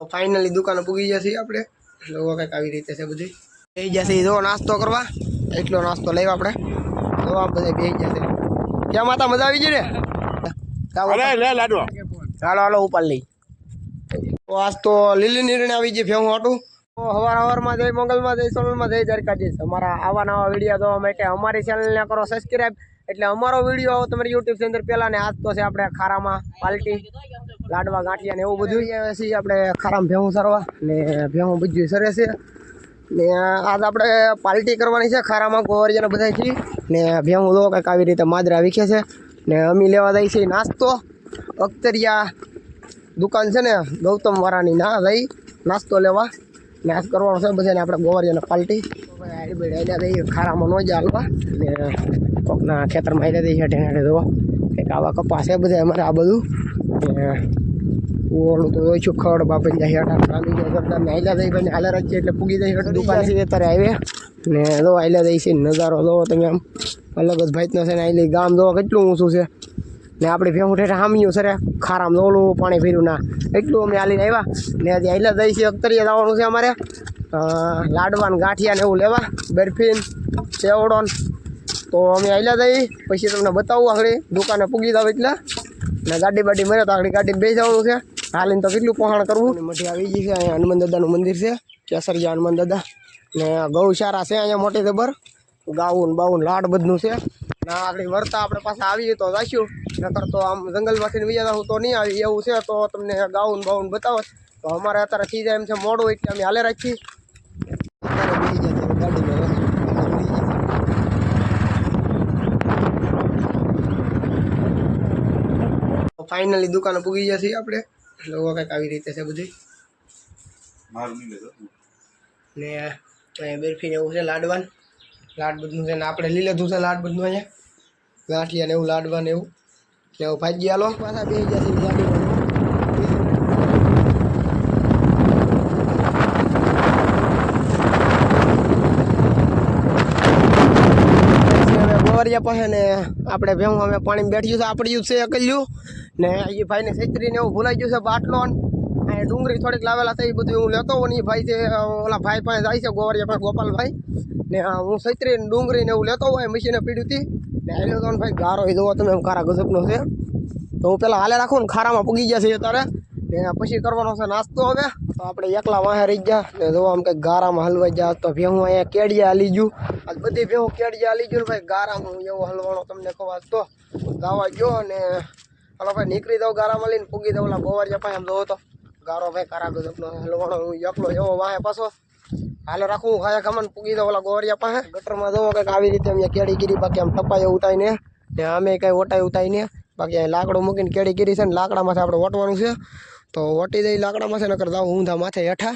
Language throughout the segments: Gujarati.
ફાઇનલી દુકાને પૂગી જશે આપણે લોકો કંઈક આવી રીતે છે બધી બેસી જશે જો નાસ્તો કરવા એટલો નાસ્તો લેવા આપણે તો આ બધા બેસી જશે ક્યાં માતા મજા આવી ગઈ ને ચાલો હાલો ઉપર લઈ તો આજ તો લીલી નીરણે આવી ગઈ ભેહું હાટું તો હવારમાં જય મંગલમાં જય સોનલમાં જય દ્વારકાધીશ અમારા આવા નવા વિડીયો જોવા માટે અમારી ચેનલને કરો સબસ્ક્રાઈબ એટલે અમારો વિડીયો તમારી યુટ્યુબ ની અંદર પહેલા ને આજ તો છે આપણે ખારામાં પાલટી લાડવા ગાંઠિયા ને એવું બધું છીએ આપણે ખારામાં ભેહું સરવા ને ભેહું બધું સરે છે ને આજ આપણે પાલટી કરવાની છે ખારામાં ગોવરિયાને બધા છીએ ને ભેહું લો કંઈક આવી રીતે માદરા વીખે છે ને અમી લેવા જાય છે નાસ્તો અખ્તરિયા દુકાન છે ને ગૌતમ વાળાની ના જઈ નાસ્તો લેવા નાસ્તો કરવાનો છે બધાને આપણે ગોવરિયાને પાલટી ખારામાં ન જ હાલવા ને કોકના ખેતરમાં આવી દઈએ હેઠે હેઠે જોવા કંઈક આવા કપાસ છે બધા અમારે આ બધું ઓલું તો ઓછું ખડ બાપન જાય હેઠા આવી જાય જબદાર ને હાલ્યા જઈ ભાઈ હાલે રાખીએ એટલે પૂગી જાય હેઠ દુકાન છે અત્યારે આવે ને જો હાલ્યા જઈ છે નજારો જોવો તમે આમ અલગ જ ભાઈનો છે ને હાલી ગામ જોવો કેટલું ઊંચું છે ને આપણે ભેગું ઠેઠા હામ્યું સરે ખારામ ઓલું પાણી ફેર્યું ના એટલું અમે હાલીને આવ્યા ને હજી હાલ્યા જઈ છે અખ્તરિયા જવાનું છે અમારે લાડવાન ગાંઠિયા ને એવું લેવા બરફીન સેવડોન તો અમે હાલ્યા જઈ પછી તમને બતાવું આગળ દુકાને પૂગી જાવ એટલે ને ગાડી બાડી મળે તો આગળ ગાડી બેસી જવાનું છે હાલીને તો કેટલું પહોંચાણ કરવું મઠી આવી ગઈ છે અહીંયા હનુમાન દાદાનું મંદિર છે કેસરિયા હનુમાન દાદા ને ગૌશાળા છે અહીંયા મોટી જબર ગાઉન બાઉન લાડ બધું છે ને આગળ વળતા આપણે પાછા આવીએ તો જઈશું નકર તો આમ જંગલમાંથી બીજા જવું તો નહીં આવી એવું છે તો તમને ગાઉન બાઉન બતાવો તો અમારે અત્યારે થઈ જાય એમ છે મોડું એટલે અમે હાલે રાખીએ ફાઇનલી દુકાને પૂગી જશે આપણે લોકો કંઈક આવી રીતે છે બધી ને અહીંયા બરફી ને એવું છે લાડવાન લાડ બધું છે ને આપણે લીધું છે લાડ બધું અહીંયા ગાંઠિયા ને એવું લાડવા ને એવું ભાજી હાલો પાછા બેસી જશે ગાડી ગોવરિયા પાસે ને આપણે ભેહું અમે પાણી બેઠ્યું છે આપડ્યું છે અકલ્યું ને એ ભાઈને છેતરીને એવું ભૂલાઈ ગયું છે બાટલો અહીંયા ડુંગળી થોડીક લાવેલા છે એ બધું હું લેતો હોઉં ને એ ભાઈ છે ઓલા ભાઈ પાસે જાય છે ગોવરિયા પાસે ગોપાલભાઈ ને હું છેતરીને ડુંગળી ને એવું લેતો હોય મશીને પીડ્યું હતી ને હાલ્યો તો ભાઈ ગારો એ જોવો તમે ખારા ગજબનો છે તો હું પેલા હાલે રાખું ને ખારામાં પૂગી જશે અત્યારે ને પછી કરવાનો છે નાસ્તો હવે તો આપણે એકલા વાહે રહી ગયા ને જો આમ કંઈક ગારામાં હલવાઈ જાય તો ભેહું અહીંયા કેડિયા હાલી ગયું આજ બધી ભેહું કેડિયા હાલી ગયું ભાઈ ગારામાં એવો હલવાનો તમને કહો આજ તો ગાવા ગયો ને હાલો ભાઈ નીકળી જાઉં ગારામાં લઈને પૂગી દઉં ઓલા ગોવરિયા પાસે આમ જોવો તો ગારો ભાઈ ખારા ગજબનો હલવાનો હું એકલો એવો વાહે પાછો હાલે રાખું ખાયા ખામાં પૂગી દઉં ઓલા ગોવરિયા પાસે ગટરમાં જોવો કંઈક આવી રીતે અમે કેડી ગીરી બાકી આમ ટપાઈ ઉતારીને ને અમે કંઈ ઓટાઈ ઉતારીને બાકી અહીં લાકડું મૂકીને કેડી ગીરી છે ને લાકડામાંથી આપણે ઓટવાનું છે તો ઓટી દઈ લાકડામાં છે નકર જાઉં ઊંધા માથે હેઠા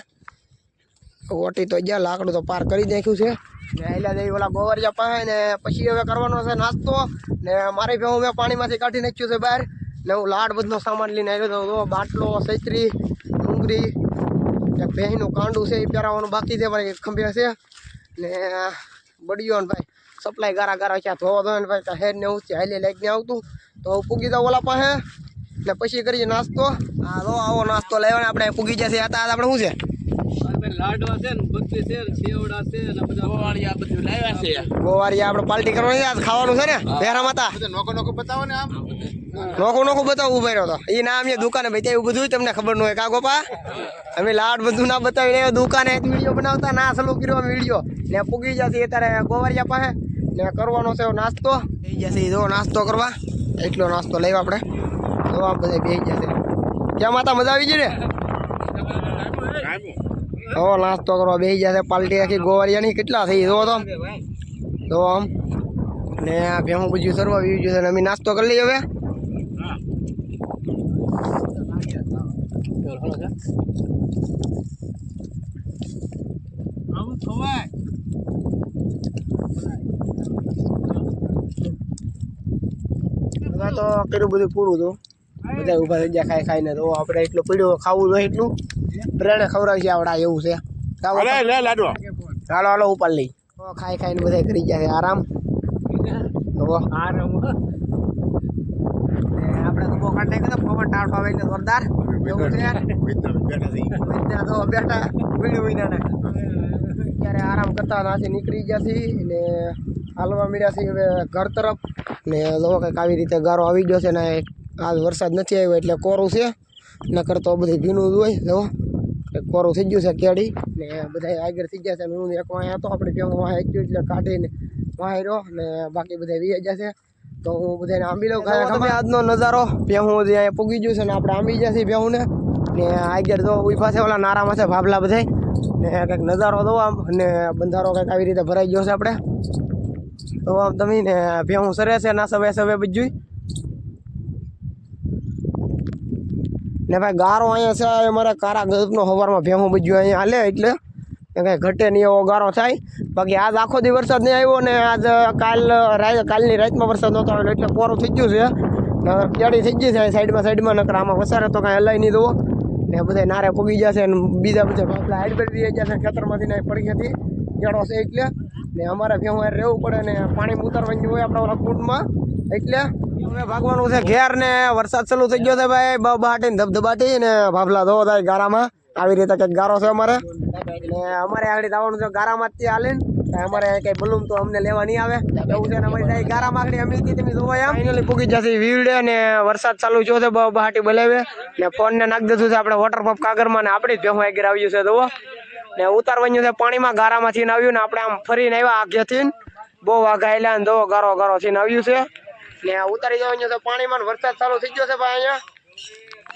ઓટી તો ગયા લાકડું તો પાર કરી નાખ્યું છે ને હાલ્યા જઈ ઓલા ગોવરિયા પાસે ને પછી હવે કરવાનો છે નાસ્તો ને મારી ભેહું મેં પાણીમાંથી કાઢી નાખ્યું છે બહાર ને હું લાડ બધનો સામાન લઈને આવ્યો હતો બાટલો છત્રી ડુંગળી એક ભેંનું કાંડું છે એ પહેરાવાનું બાકી છે ભાઈ ખંભે છે ને બળીઓ ને ભાઈ સપ્લાય ગારા ગારા ક્યાં ધોવા ધોવા ને ભાઈ હેડ ને ઊંચી હાલી લાગીને આવતું તો પૂગી જાવ ઓલા પાસે ને પછી કરીએ નાસ્તો હા તો આવો નાસ્તો લેવાને આપણે પૂગી જશે હતા આપણે શું છે લાડવા છે ને બધું છે સેવડા છે ને બધા ગોવાળિયા બધું લાવ્યા છે ગોવાળિયા આપણે પાર્ટી કરવાની છે ખાવાનું છે ને ભેરા માતા નોકો નોકો બતાવો ને આમ નોખું બતાવું ઉભા રહ્યો તો એ ના અમે દુકાને બતાવ્યું બધું તમને ખબર ન હોય કા ગોપા અમે લાડ બધું ના બતાવીને દુકાને વિડીયો બનાવતા ના ચાલુ કર્યો વિડીયો ને પૂગી જશે અત્યારે ગોવરિયા પાસે ને કરવાનો છે નાસ્તો થઈ જશે જો નાસ્તો કરવા એટલો નાસ્તો લેવા આપણે તો આ બધા બેસી જશે ક્યાં માતા મજા આવી ગઈ ને હો નાસ્તો કરવા બેસી જશે પાલટી આખી ગોવરિયાની કેટલા થઈ જો તો આમ ને આ ભેહું બધું સરવા આવી ગયું છે ને અમે નાસ્તો કરી લઈએ હવે તો કર્યું બધું પૂરું તો બધા ઉભા થઈ ગયા ખાઈ ખાઈને તો આપણે એટલું પીડ્યું ખાવું જોઈએ એટલું પ્રેણે ખવડાવી છે આવડા એવું છે ચાલો હાલો ઉપર લઈ ખાઈ ખાઈને બધા કરી ગયા છે આરામ તો આપણે તો પકડ નાખ્યો પવન ટાળવા આવીને જોરદાર એવું છે વિદ્યા તો બેઠા વીણું અત્યારે આરામ કરતા ત્યાંથી નીકળી ગયા છીએ ને હાલવા મળ્યા છીએ હવે ઘર તરફ ને જો કંઈક આવી રીતે ગારો આવી ગયો છે ને આજ વરસાદ નથી આવ્યો એટલે કોરું છે નકર તો બધી ભીનું જ હોય જો કોરું થઈ ગયું છે કેડી ને બધા આગળ થઈ ગયા છે હું એક વાંહે હતો આપણે કેવું વાંહે ગયું એટલે કાઢીને વાંહે રહ્યો ને બાકી બધા વી જશે તો હું બધાને આંબી લઉં તમે આજનો નજારો ભેહું જે અહીંયા પૂગી ગયું છે ને આપણે આંબી જશે ભેહુંને ને આગળ તો ઉભા છે ઓલા નારામાં છે ભાભલા બધાય ને કંઈક નજારો દો આમ અને બંધારો કંઈક આવી રીતે ભરાઈ ગયો છે આપણે તો આમ તમે ને ભેહું સરે છે ના સવે સવે બધું ને ભાઈ ગારો અહીંયા છે અમારે કારા ગજબનો સવારમાં ભેહું બધું અહીંયા હાલે એટલે કંઈ ઘટે નહીં એવો ગારો થાય બાકી આજ આખો દી વરસાદ નહીં આવ્યો ને આજ કાલની રાતમાં વરસાદ નહોતો આવેલો એટલે કોરું થઈ ગયું છે નકર કેડી થઈ ગઈ છે સાઈડમાં નકર આમાં વસારે તો કાંઈ હલાય નહીં દો ને બધા નારે પૂગી જશે ને બીજા બધા ભાપલા હાઈડ કરી જશે ખેતરમાંથી ને પડી હતી કેળો છે એટલે ને અમારે ભેહું રહેવું પડે ને પાણી ઉતારવાની હોય આપણા ઓલા કુંડમાં એટલે હવે ભાગવાનું છે ઘેર ને વરસાદ ચાલુ થઈ ગયો છે ભાઈ બહાટીને ધબધબાટી ને ભાભલા ધો થાય ગારામાં આવી રીતે કંઈક ગારો છે અમારે ને અમારે આગળ જવાનું છે ગારામાં જ હાલે ને અમારે કઈ બલૂમ તો અમને લેવા નહીં આવે એવું છે ને અમારી જાય ગારામાં આગળ અમે તમે જોવા આમ ફાઇનલી પૂગી જશે વીવડે ને વરસાદ ચાલુ થયો છે બહાટી બોલાવે ને ફોન ને નાખી દીધું છે આપણે વોટર પંપ કાગરમાં ને આપણી જ ભેહું આગળ આવ્યું છે જોવો ને ઉતારવાનું છે પાણીમાં ગારામાંથી આવ્યું ને આપણે આમ ફરીને આવ્યા આગેથી બહુ વાઘાયેલા ને દો ગારો ગારો થઈને આવ્યું છે ને ઉતારી જવાનું છે પાણીમાં વરસાદ ચાલુ થઈ ગયો છે ભાઈ અહીંયા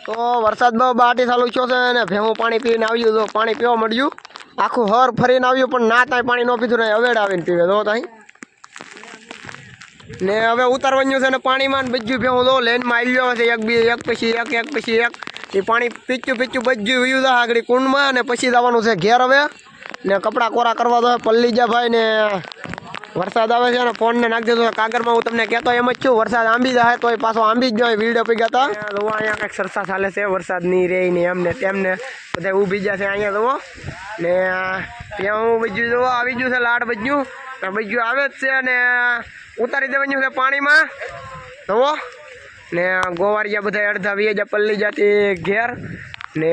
તો વરસાદ બહુ બાટી ચાલુ થયો છે ને ભેહું પાણી પીને આવ્યું તો પાણી પીવા મળ્યું આખું હર ફરીને આવ્યું પણ ના ત્યાં પાણી ન પીધું ને હવેડ આવીને પીવે તો ત્યાં ને હવે ઉતારવાનું છે ને પાણીમાં બધું ભેહું તો લેનમાં આવી ગયો છે એક પછી એક એ પાણી પીચ્યું બધું વયું છે આગળ કુંડમાં અને પછી જવાનું છે ઘેર હવે ને કપડાં કોરા કરવા દો પલ્લી જા ભાઈ ને વરસાદ આવે છે ને ફોનને નાખી દીધો કાગરમાં હું તમને કહેતો એમ જ છું વરસાદ આંબી જાય તો પાછો આંબી જ જાય વિડીયો પી ગયા હતા અહીંયા કંઈક સરસા ચાલે છે વરસાદ નહીં રહે ને એમને તેમને બધા ઊભી જશે અહીંયા જુઓ ને ત્યાં હું બીજું જોવો આવી ગયું છે લાડ બીજું આવે જ છે અને ઉતારી દેવાનું છે પાણીમાં જુઓ ને ગોવારિયા બધા અડધા વીજ પલ્લી જતી ઘેર ને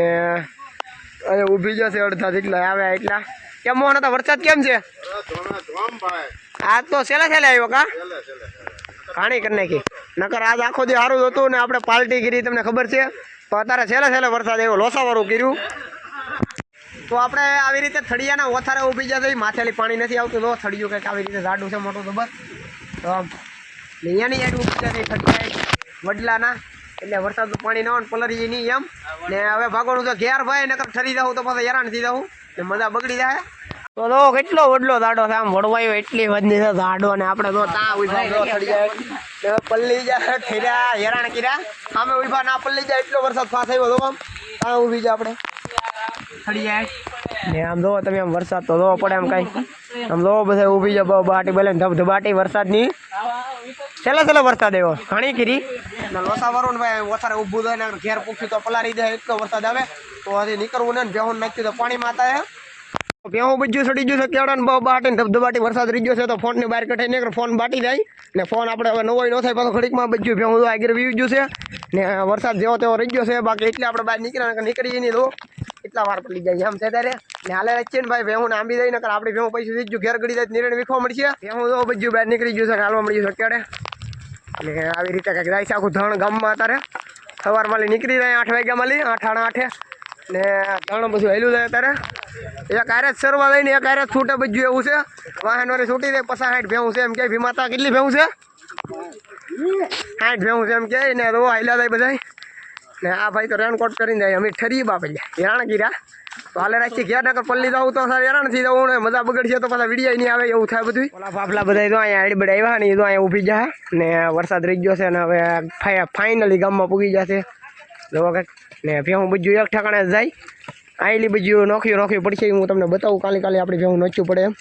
અહીંયા ઊભી જશે અડધા જેટલા આવ્યા એટલા કેમ મોહન હતા વરસાદ કેમ છે આજ તો છેલ્લે આવ્યો કા પાણી કરી નાખી નકર આજ આખો દી સારું હતું ને આપણે પાર્ટી કરી તમને ખબર છે તો અત્યારે છેલ્લે વરસાદ આવ્યો લોસાવાળું કર્યું તો આપણે આવી રીતે થળિયાના ઓથારે ઊભી જશે માથેલી પાણી નથી આવતું તો થળિયું કંઈક આવી રીતે જાડું છે મોટું તો બસ તો અહીંયાની એડ ઊભી જશે થળિયા વડલાના એટલે વરસાદનું પાણી ન હોય ને પલરી નહીં એમ ને હવે ભાગવાનું તો ઘેર ભાઈ નકર ઠરી જાઉં તો પાછા હેરાન થઈ જાઉં ને મજા બગડી જાય તો કેટલો વડલો દાડો છે આમ વડવાયો એટલી વધની છે દાડો ને આપણે તો ત્યાં ઉભા થઈ જાય પલ્લી જાય ઠેર્યા હેરાન કર્યા સામે ઉભા ના પલ્લી જાય એટલો વરસાદ ફાસ આવ્યો તો આમ ત્યાં ઊભી જાય આપણે ઠરી જાય ને આમ જોવો તમે આમ વરસાદ તો જોવો પડે આમ કાંઈ આમ જોવો બધા ઊભી જાય બાટી બોલે ધબધબાટી વરસાદની છેલ્લે વરસાદ આવ્યો ઘણી કીરી લોસા વાળું ને ભાઈ ઓછારે ઊભું થાય ને ઘેર પૂછ્યું તો પલારી દે એટલો વરસાદ આવે તો હજી નીકળવું ને ભેહું નાખ્યું તો પાણી માતા હે ભેહું બીજું સડી ગયું છે કેળા ને બહુ બાટીને ધબધબાટી વરસાદ રહી ગયો છે તો ફોનની બહાર કઢાઈ નીકળે ફોન બાટી જાય ને ફોન આપણે હવે નવો ન થાય પાછો ઘડીકમાં બધું ભેહું તો આગળ વી ગયું છે ને વરસાદ જેવો તેવો રહી ગયો છે બાકી એટલે આપણે બહાર નીકળી નહીં તો એટલા વાર પડી જાય આમ છે ત્યારે ને હાલે છે ને ભાઈ ભેહું ને આંબી જાય ને આપણે ભેહું પૈસા થઈ ગયું ઘેર ગળી જાય નિર્ણય વીખવા મળશે ભેહું તો બધું બહાર નીકળી ગયું છે હાલવા મળ્યું છે કેડે ને આવી રીતે કંઈક જાય છે આખું ધણ ગામમાં અત્યારે સવારમાં નીકળી જાય 8 વાગ્યામાં 8:30 ને ઘણું બધું હેલું જાય અત્યારે એક આરે જ સરવા લઈને એક આરે જ છૂટે બધું એવું છે વાહન વાળી છૂટી દે 50-60 ભેહું છે એમ કે ભીમાતા કેટલી ભેહું છે 60 ભેહું છે એમ કે ને રો હાલ્યા જાય બધા ને આ ભાઈ તો રેનકોટ કરીને જાય અમે ઠરી બાપલ્યા હેરાણ ગીરા તો હાલે રાખી ઘેર નકર પલ્લી જાઉં તો સારી હેરાન થઈ જાઉં ને મજા બગડશે તો પાછા વિડીયો નહીં આવે એવું થાય બધું ઓલા બાપલા બધા તો અહીંયા આડી બડા આવ્યા ને એ તો અહીંયા ઊભી જાય ને વરસાદ રહી ગયો છે ને હવે ફાઇનલી ગામમાં પૂગી જશે જોવા કંઈક ને ભેહું બધું એક ઠેકાણે જાય આયલી બધું નોખ્યું પડશે હું તમને બતાવું કાલે આપણી ભેહું નોચ્યું પડે એમ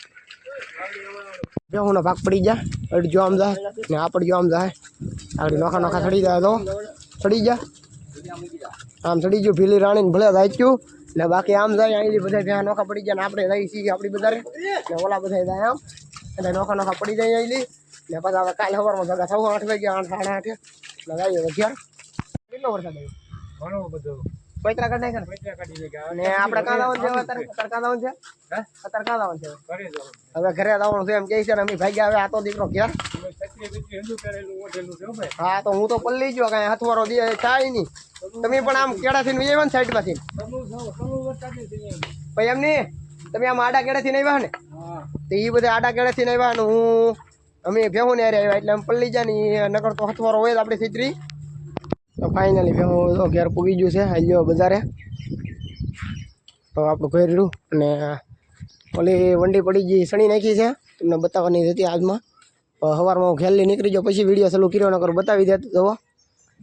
ભેહુંનો ભાગ પડી જાય અડજો આમ જાય ને આપડજો આમ જાય આગળ નોખા ચડી જાય તો ચડી જાય આમ ચડી ગયું ભીલી રાણીને ભલે જાય ને બાકી આમ જાય અહીં બધા ભેહા નોખા પડી જાય ને આપણે રહી છીએ આપણી બધારે ને ઓલા બધા જાય આમ એટલે નોખા પડી જાય અહીં ને પાછા હવે કાલે સવારમાં ભેગા થવું 8 વાગ્યા 8:30 એટલે જઈએ ઘેર કેટલો વરસાદ આવ્યો ઘણો બધો પૈતરા કાઢ નાખ્યા ને આપણે કાં લાવવાનું છે અત્યારે કાં લાવવાનું છે અત્યારે કાં લાવવાનું છે હવે ઘરે લાવવાનું છે એમ કહે છે ને અમે ભાગ્યા હવે આ તો દીકરો ઘેર હા તો હું તો પલ્લી ગયો કાંઈ હથવારો દે થાય નહીં તમે પણ આમ કેળાથી ને સાઈડમાંથી ભાઈ એમ નહીં તમે આમ આડા કેળાથી નહીં આવ્યા ને તો એ બધા આડા કેળાથી નહીં આવ્યા ને હું અમે ભેહું ને આવ્યા એટલે આમ પલ્લી જાય ને નકર તો હથવારો હોય આપણી છેતરી તો ફાઇનલી ભેહું તો ઘેર પૂગી ગયું છે હાલ્યો બજારે તો આપણું ઘર રહ્યું અને ઓલી વંડી પડી ગઈ સણી નાખી છે તમને બતાવવાની હતી આજમાં સવારમાં હું ખેલી નીકળી ગયો પછી વિડીયો ચાલુ કર્યો નકર બતાવી દેતો જવો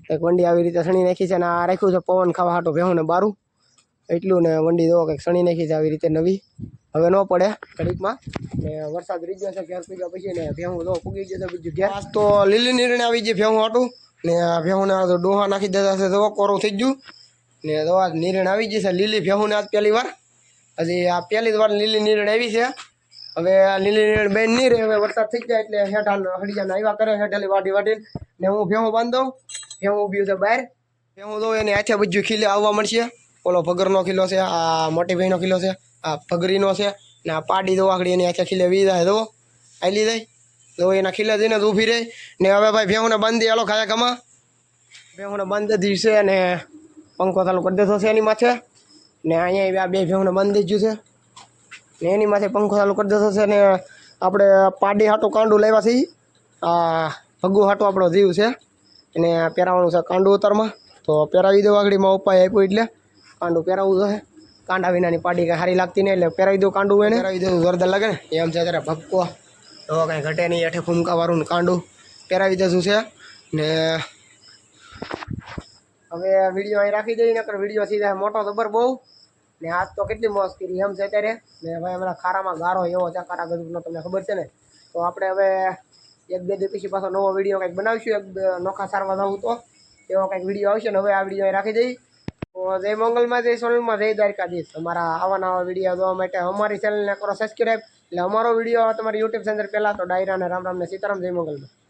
એક વંડી આવી રીતે સણી નાખી છે અને આ રાખ્યું છે પવન ખાવા હાટો ભેહું ને બારું એટલું ને વંડી દો કંઈક સણી નાખી છે આવી રીતે નવી હવે ન પડે ઘડીકમાં ને વરસાદ રહી ગયો છે ઘેર પૂગ્યા પછી ને ભેહું દો પૂગી ગયો છે બીજું ઘેર આજ તો લીલી નીરણે આવી ગઈ ભેહું હાટું ને ભેહુંને તો ડોહા નાખી દેતા છે તો કોરું થઈ ગયું ને દવા નીરણ આવી ગઈ છે લીલી ભેહુંને આજ પહેલી વાર હજી આ પહેલી જ વાર લીલી નીરણ આવી છે હવે આ લીલી નીરણ બેન નહીં રહે હવે વરસાદ થઈ જાય એટલે હેઠા હળિયાને આવ્યા કરે હેઠાલી વાટી વાટીને ને હું ભેહું બાંધ દઉં ભેહું ઊભી છે બહાર ભેહું દઉં એને હાથે બધું ખીલે આવવા મળશે ઓલો ભગરનો ખીલો છે આ મોટી ભાઈનો ખીલો છે આ ભગરીનો છે ને આ પાડી દો આખડી એની હાથે ખીલે વી જાય દો આલી જાય તો એના ખીલે જઈને જ ઊભી રહી ને હવે ભાઈ ભેહુંને બાંધી આલો ખાયા ખમા ભેહુંને બાંધી દીધી છે ને પંખો ચાલુ કરી દેતો છે એની માથે ને અહીંયા બે ભેહુંને બાંધી દીધું છે ને એની માથે પંખો ચાલુ કરી દેતો છે ને આપણે પાડી હાટું કાંડું લાવ્યા છીએ આ ભગુ હાટું આપણો જીવ છે એને પહેરાવવાનું છે કાંડું ઉતારમાં તો પહેરાવી દો આગળીમાં ઉપાય આપ્યું એટલે કાંડું પહેરાવવું જોઈએ કાંડા વિનાની પાડી કાંઈ સારી લાગતી નહીં એટલે પહેરાવી દો કાંડું એને પહેરાવી દઉં જોરદાર લાગે ને એમ છે ત્યારે ભપકો તો કાંઈ ઘટે નહીં હેઠે ફૂમકાવાળું કાંડું પહેરાવી દઈશું છે ને હવે વિડીયો અહીં રાખી દઈએ નકર વિડીયો થઈ જાય મોટો જબર બહુ ને આજ તો કેટલી મોજ કરી એમ છે અત્યારે ને ભાઈ હમણાં ખારામાં ગારો એવો છે કારા ગજબનો તમને ખબર છે ને તો આપણે હવે એક બે દી પછી પાછો નવો વિડીયો કંઈક બનાવીશું એક નોખા સારવા જવું તો એવો કંઈક વિડીયો આવશે ને હવે આ વિડીયો અહીં રાખી દઈ તો જય મંગલમાં જય સોનલમાં જય દ્વારકાધીશ તમારા આવા નવા વિડીયો જોવા માટે અમારી ચેનલને કરો સબસ્ક્રાઈબ એટલે અમારો વિડીયો તમારી યુટ્યુબ ચેનલ પહેલાં તો ડાયરા અને રામ રામ ને સીતારામ જય મંગલમાં